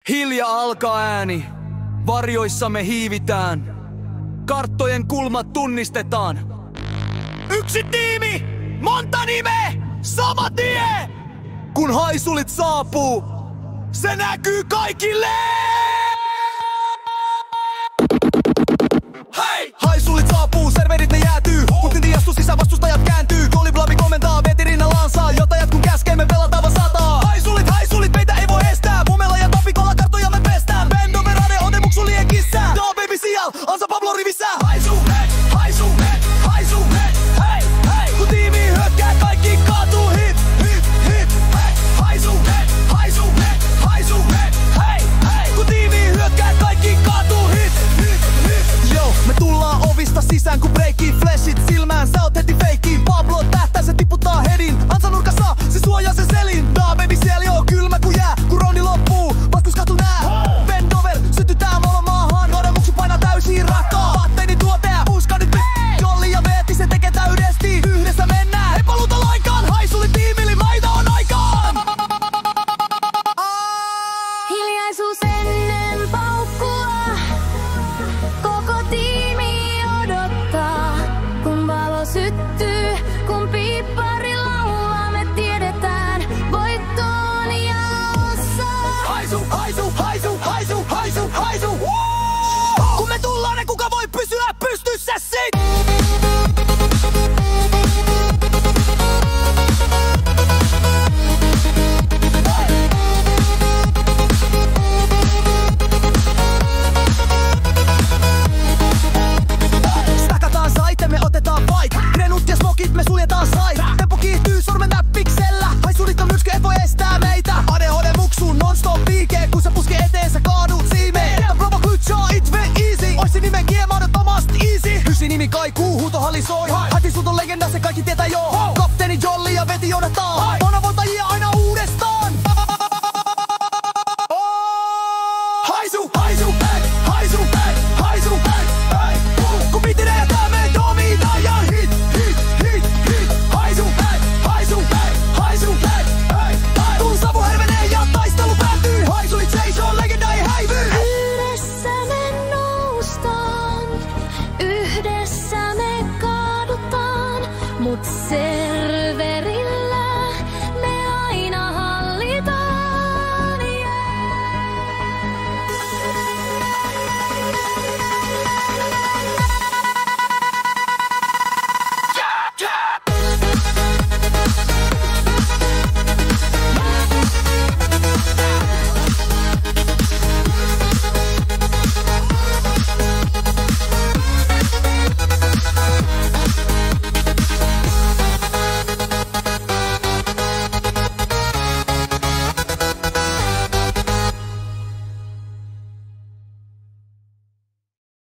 Hiljaa alkaa ääni, varjoissamme hiivitään. Karttojen kulmat tunnistetaan. Yksi tiimi, monta nimeä, sama tie! Kun haisulit saapuu, se näkyy kaikille! Hei! Haisulit saapuu, serverit ne jäätyy. Kun tinti astuu sisään, vastustajat kääntyy. Goaliblabi komentaa, veti rinnallaan saa. Jotajat kun käskee, me pelataan vaan sataa. Haisulit, meitä ei voi estää. Mumella ja tapikolla karttoja me pestään. Bendo verade, ote muksu liekissä. Da baby sial, ansa Pablo rivissä. Haisu het, hei, hei. Kun tiimi hyökkää, kaikki kaatuu. Hit, hei. Haisu het, hei, hei. Kun tiimi hyökkää, kaikki kaatuu. Hit. Yo, me tullaan ovista sisään kun breikii. Flashit silmään, sä oot heti feikkiin. Pablo tähtää, se tiputtaa hedin. Ansa nurkassa, se suojaa sen selin. Da baby siellä joo, kylmä ku jää. Kun roundi loppuu, vastus katu nää. Bendover, sytytään molo maahan. Noiden muksu painaa täysiin rakkaa. Patteini tuotea, uska nyt Jolli ja Veetti, se tekee täydesti. Yhdessä mennään, ei paluuta lainkaan. Haisuli tiimili, maita on aikaan. Hiljaisuus ennen paukkua. Koko tiimi odottaa, kun valo syttyy, kun piippari laulaa, me tiedetään voittoon jaossa. Haisu,